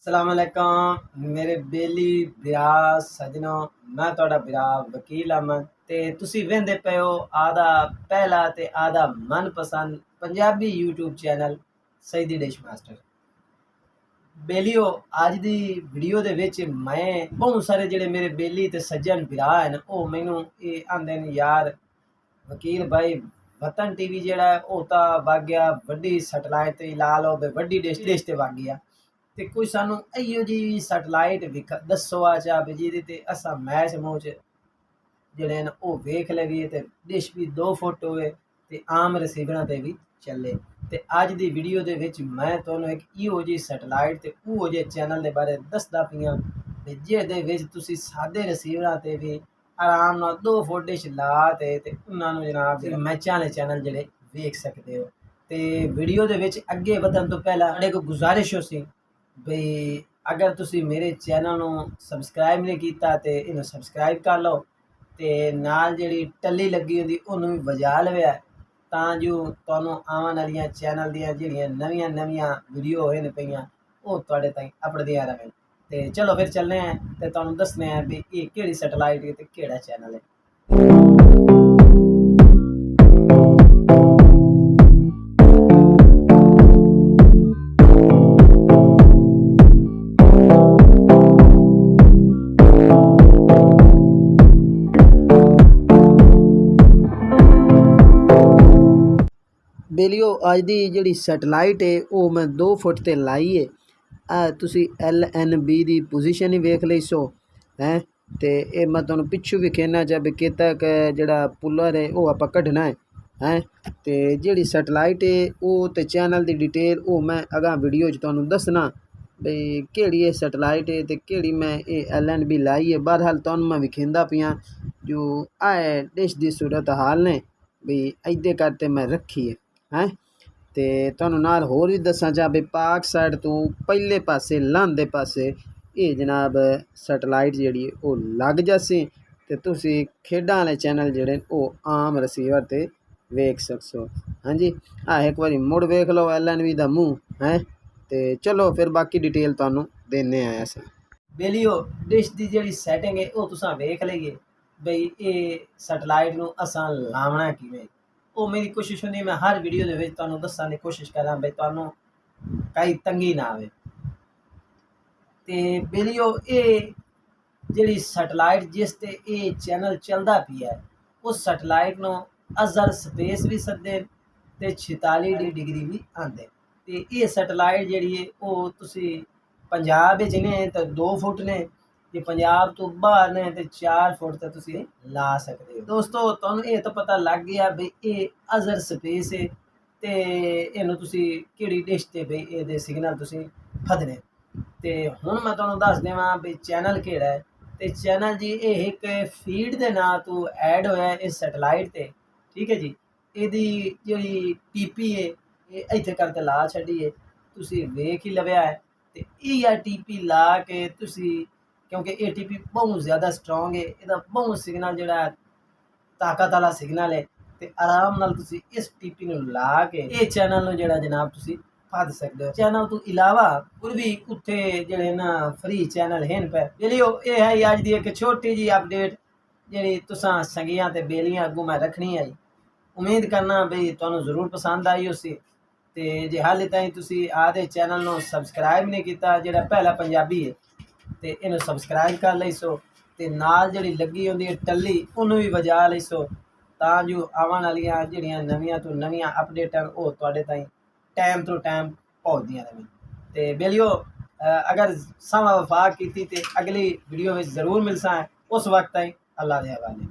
ਸਲਾਮ ਅਲੈਕਮ ਮੇਰੇ ਬੇਲੀ ਬਿਰਾ ਸਜਣੋ। ਮੈਂ ਤੁਹਾਡਾ ਬਿਰਾ ਵਕੀਲ ਅਮਨ ਤੇ ਤੁਸੀਂ ਵੇਖਦੇ ਪਏ ਹੋ ਆਦਾ ਪਹਿਲਾ ਤੇ ਆਦਾ ਮਨਪਸੰਦ Punjabi YouTube channel Saeedi dish master. ਬੇਲੀਓ ਅੱਜ ਦੀ ਵੀਡੀਓ ਦੇ ਵਿੱਚ ਮੈਂ ਬਹੁਤ ਸਾਰੇ ਜਿਹੜੇ ਮੇਰੇ ਬੇਲੀ ਤੇ ਸੱਜਣ ਬਿਰਾ ਹਨ ਉਹ ਮੈਨੂੰ ਇਹ ਆਂਦੇ ਨੇ ਯਾਰ ਵਕੀਲ ਭਾਈ ਵਤਨ ਟੀਵੀ ਜਿਹੜਾ ਹੈ ਉਹ ਤਾਂ ਵਗ ਗਿਆ ਵੱਡੀ ਸੈਟਲਾਈਟ ਤੇ ਲਾ ਲਓ ਵੱਡੀ ਡਿਸ਼ ਤੇ ਵਗ ਗਿਆ ਤੇ ਕੋਈ ਸਾਨੂੰ ਇਹੋ ਜਿਹੀ ਸੈਟਲਾਈਟ ਦੱਸੋ ਆ ਚਾ ਵੀ ਜਿਹਦੇ ਤੇ ਅਸਾਂ ਮੈਚ ਮੂਚ ਜਿਹੜੇ ਨੇ ਉਹ ਵੇਖ ਲਈਏ ਤੇ ਡਿਸ਼ ਵੀ 2 ਫੁੱਟ ਹੋਵੇ ਤੇ ਆਮ ਰਿਸੀਵਰਾਂ ਤੇ ਵੀ ਚੱਲੇ। ਤੇ ਅੱਜ ਦੀ ਵੀਡੀਓ ਦੇ ਵਿੱਚ ਮੈਂ ਤੁਹਾਨੂੰ ਇੱਕ ਇਹੋ ਜਿਹੀ ਸੈਟਲਾਈਟ ਤੇ ਉਹ ਜਿਹੇ ਚੈਨਲ ਦੇ ਬਾਰੇ ਦੱਸਦਾ ਪਿਆ ਵੀ ਜਿਹਦੇ ਵਿੱਚ ਤੁਸੀਂ ਸਾਦੇ ਰਿਸੀਵਰਾਂ ਤੇ ਵੀ ਆਰਾਮ ਨਾਲ 2 ਫੁੱਟ ਡਿਸ਼ ਲਾ ਤੇ ਉਹਨਾਂ ਨੂੰ ਜਨਾਬ ਮੈਚਾਂ ਵਾਲੇ ਚੈਨਲ ਜਿਹੜੇ ਵੇਖ ਸਕਦੇ ਹੋ। ਤੇ ਵੀਡੀਓ ਦੇ ਵਿੱਚ ਅੱਗੇ ਵਧਣ ਤੋਂ ਪਹਿਲਾਂ ਸਾਡੇ ਕੋਲ ਗੁਜ਼ਾਰਿਸ਼ ਹੋ ਸੀ ਬਈ ਅਗਰ ਤੁਸੀਂ ਮੇਰੇ ਚੈਨਲ ਨੂੰ ਸਬਸਕ੍ਰਾਈਬ ਨਹੀਂ ਕੀਤਾ ਤੇ ਇਹਨੂੰ ਸਬਸਕ੍ਰਾਈਬ ਕਰ ਲਓ ਤੇ ਨਾਲ ਜਿਹੜੀ ਟੱਲੀ ਲੱਗੀ ਹੁੰਦੀ ਉਹਨੂੰ ਵੀ ਵਜਾ ਲਵਿਆ ਤਾਂ ਜੋ ਤੁਹਾਨੂੰ ਆਉਣ ਵਾਲੀਆਂ ਚੈਨਲ ਦੀਆਂ ਜਿਹੜੀਆਂ ਨਵੀਆਂ ਵੀਡੀਓ ਹੋਏ ਨੇ ਪਈਆਂ ਉਹ ਤੁਹਾਡੇ ਤਾਈਂ ਅਪੜਦੀਆਂ ਰਹਿਣ। ਤੇ ਚਲੋ ਫਿਰ ਚੱਲਦੇ ਹਾਂ ਤੇ ਤੁਹਾਨੂੰ ਦੱਸਦੇ ਹਾਂ ਵੀ ਇਹ ਕਿਹੜੀ ਸੈਟਲਾਈਟ ਹੈ ਤੇ ਕਿਹੜਾ ਚੈਨਲ ਹੈ। ਬੇਲੀਓ ਅੱਜ ਦੀ ਜਿਹੜੀ ਸੈਟਲਾਈਟ ਹੈ ਉਹ ਮੈਂ 2 ਫੁੱਟ ਤੇ ਲਾਈ ਹੈ। ਤੁਸੀਂ LNB ਦੀ ਪੋਜੀਸ਼ਨ ਹੀ ਵੇਖ ਲਈ ਸੋ ਹੈ ਤੇ ਇਹ ਮੈਂ ਤੁਹਾਨੂੰ ਪਿੱਛੋਂ ਵੀ ਕਹਿਣਾ ਚਾਹ ਵੀ ਕਿਤੇ ਜਿਹੜਾ ਪੁੱਲਰ ਹੈ ਉਹ ਆਪਾਂ ਕੱਢਣਾ ਹੈ ਤੇ ਜਿਹੜੀ ਸੈਟਲਾਈਟ ਹੈ ਉਹ ਤੇ ਚੈਨਲ ਦੀ ਡਿਟੇਲ ਉਹ ਮੈਂ ਅਗਾਂਹ ਵੀਡੀਓ 'ਚ ਤੁਹਾਨੂੰ ਦੱਸਣਾ ਬਈ ਕਿਹੜੀ ਇਹ ਸੈਟਲਾਈਟ ਹੈ ਤੇ ਕਿਹੜੀ ਮੈਂ ਇਹ LNB ਲਾਈ ਹੈ। ਬਹਰਹਾਲ ਤੁਹਾਨੂੰ ਮੈਂ ਵਿਖਾਉਂਦਾ ਪਿਆ ਜੋ ਆਏ ਡਿਸ਼ ਦੀ ਸੂਰਤ ਹਾਲ ਨੇ ਵੀ ਇੱਦੇ ਕਰਤੇ ਮੈਂ ਰੱਖੀ ਹੈ ਤੇ ਤੁਹਾਨੂੰ ਨਾਲ ਹੋਰ ਵੀ ਦੱਸਾਂ ਚਾਹ ਵੀ ਪਾਕ ਸਾਈਡ ਤੋਂ ਪਹਿਲੇ ਪਾਸੇ ਲਾਂਦੇ ਪਾਸੇ ਇਹ ਜਨਾਬ ਸੈਟਲਾਈਟ ਜਿਹੜੀ ਉਹ ਲੱਗ ਜਾਸੀ ਤੇ ਤੁਸੀਂ ਖੇਡਾਂ ਵਾਲੇ ਚੈਨਲ ਜਿਹੜੇ ਉਹ ਆਮ ਰਿਸੀਵਰ ਤੇ ਵੇਖ ਸਕੋ। ਹਾਂਜੀ ਇੱਕ ਵਾਰੀ ਮੁੜ ਵੇਖ ਲਓ LNB ਦਾ ਮੂੰਹ ਹੈ ਤੇ ਚਲੋ ਫਿਰ ਬਾਕੀ ਡਿਟੇਲ ਤੁਹਾਨੂੰ ਦੇਣੇ ਆਇਆ ਸੀ। ਬੇਲੀਓ ਡਿਸ਼ ਦੀ ਜਿਹੜੀ ਸੈਟਿੰਗ ਹੈ ਉਹ ਤੁਸੀਂ ਵੇਖ ਲਈਏ ਬਈ ਇਹ ਸੈਟਲਾਈਟ ਨੂੰ ਅਸਾਂ ਲਾਉਣਾ ਕਿਵੇਂ। ਉਹ ਮੇਰੀ ਕੋਸ਼ਿਸ਼ ਹੁੰਦੀ ਮੈਂ ਹਰ ਵੀਡੀਓ ਦੇ ਵਿੱਚ ਤੁਹਾਨੂੰ ਦੱਸਣ ਦੀ ਕੋਸ਼ਿਸ਼ ਕਰਾਂ ਬਈ ਤੁਹਾਨੂੰ ਕਈ ਤੰਗੀ ਨਾ ਆਵੇ। ਤੇ ਬੇਲੀਓ ਇਹ ਜਿਹੜੀ ਸੈਟਲਾਈਟ ਜਿਸ ਤੇ ਇਹ ਚੈਨਲ ਚੱਲਦਾ ਪਿਆ ਉਸ ਸੈਟਲਾਈਟ ਨੂੰ ਅਜ਼ਲ ਸਪੇਸ ਵੀ ਸੱਦੇ ਤੇ 46 ਡਿਗਰੀ ਵੀ ਆਂਦੇ। ਤੇ ਇਹ ਸੈਟਲਾਈਟ ਜਿਹੜੀ ਹੈ ਉਹ ਤੁਸੀਂ ਪੰਜਾਬ ਵਿੱਚ ਨੇ ਤਾਂ 2 ਫੁੱਟ ਨੇ ਤੇ ਪੰਜਾਬ ਤੋਂ ਬਾਹਰ ਨੇ ਤੇ 4 ਫੁੱਟ ਤੇ ਤੁਸੀਂ ਲਾ ਸਕਦੇ ਹੋ। ਦੋਸਤੋ ਤੁਹਾਨੂੰ ਇਹ ਤਾਂ ਪਤਾ ਲੱਗ ਗਿਆ ਬਈ ਇਹ ਅਜ਼ਰ ਸਪੇਸ ਹੈ ਤੇ ਇਹਨੂੰ ਤੁਸੀਂ ਕਿਹੜੀ ਡਿਸ਼ ਤੇ ਬਈ ਇਹਦੇ ਸਿਗਨਲ ਤੁਸੀਂ ਫੜਨੇ। ਤੇ ਹੁਣ ਮੈਂ ਤੁਹਾਨੂੰ ਦੱਸ ਦੇਵਾਂ ਵੀ ਚੈਨਲ ਕਿਹੜਾ ਹੈ ਤੇ ਚੈਨਲ ਜੀ ਇਹ ਇੱਕ ਫੀਡ ਦੇ ਨਾਂ ਤੋਂ ਐਡ ਹੋਇਆ ਇਸ ਸੈਟਲਾਈਟ ਤੇ ਠੀਕ ਹੈ ਜੀ। ਇਹਦੀ ਜਿਹੜੀ TP ਹੈ ਇਹ ਇੱਥੇ ਕਰਕੇ ਲਾ ਛੱਡੀ ਹੈ ਤੁਸੀਂ ਵੇਖ ਹੀ ਲਵਿਆ ਹੈ ਤੇ ਇਹ TP ਲਾ ਕੇ ਤੁਸੀਂ ਕਿਉਂਕਿ ਇਹ TP ਬਹੁਤ ਜ਼ਿਆਦਾ ਸਟਰੋਂਗ ਹੈ ਇਹਦਾ ਬਹੁਤ ਸਿਗਨਲ ਜਿਹੜਾ ਤਾਕਤ ਵਾਲਾ ਸਿਗਨਲ ਹੈ ਤੇ ਆਰਾਮ ਨਾਲ ਤੁਸੀਂ ਇਸ TP ਨੂੰ ਲਾ ਕੇ ਇਹ ਚੈਨਲ ਨੂੰ ਜਿਹੜਾ ਜਨਾਬ ਤੁਸੀਂ ਫੜ ਸਕਦੇ ਹੋ। ਚੈਨਲ ਤੋਂ ਇਲਾਵਾ ਹੋਰ ਵੀ ਉੱਥੇ ਜਿਹੜੇ ਨਾ ਫ੍ਰੀ ਚੈਨਲ ਹਨ ਪਏ ਜਿਹੜੀ ਇਹ ਹੈ ਅੱਜ ਦੀ ਇੱਕ ਛੋਟੀ ਜੀ ਅਪਡੇਟ ਜਿਹੜੀ ਤੁਸਾਂ ਸੰਗੀਆਂ ਤੇ ਬੇਲੀਆਂ ਅੱਗੋਂ ਮੈਂ ਰੱਖਣੀ ਹੈ। ਉਮੀਦ ਕਰਨਾ ਬਈ ਤੁਹਾਨੂੰ ਜ਼ਰੂਰ ਪਸੰਦ ਆਈ ਉਸੇ ਤੇ ਜੇ ਹਾਲੇ ਤਾਈਂ ਤੁਸੀਂ ਆਦੇ ਚੈਨਲ ਨੂੰ ਸਬਸਕ੍ਰਾਈਬ ਨਹੀਂ ਕੀਤਾ ਜਿਹੜਾ ਪਹਿਲਾ ਪੰਜਾਬੀ ਹੈ ਤੇ ਇਹਨੂੰ ਸਬਸਕ੍ਰਾਈਬ ਕਰ ਲਈ ਸੋ ਤੇ ਨਾਲ ਜਿਹੜੀ ਲੱਗੀ ਹੁੰਦੀ ਹੈ ਟੱਲੀ ਉਹਨੂੰ ਵੀ ਵਜਾ ਲਈ ਸੋ ਤਾਂ ਜੋ ਆਉਣ ਵਾਲੀਆਂ ਜਿਹੜੀਆਂ ਨਵੀਆਂ ਤੋਂ ਨਵੀਆਂ ਅਪਡੇਟਾਂ ਉਹ ਤੁਹਾਡੇ ਤਾਈਂ ਟਾਈਮ ਤੋਂ ਟਾਈਮ ਪਹੁੰਚਦੀਆਂ ਰਹਿਣ। ਤੇ ਬੇਲੀਓ ਅਗਰ ਸਮਾਂ ਵਫਾ ਕੀਤੀ ਤੇ ਅਗਲੀ ਵੀਡੀਓ ਵਿੱਚ ਜ਼ਰੂਰ ਮਿਲਸਾਂ ਉਸ ਵਕਤ ਤਾਈਂ ਅੱਲਾ ਦੇ ਹਵਾਲੇ।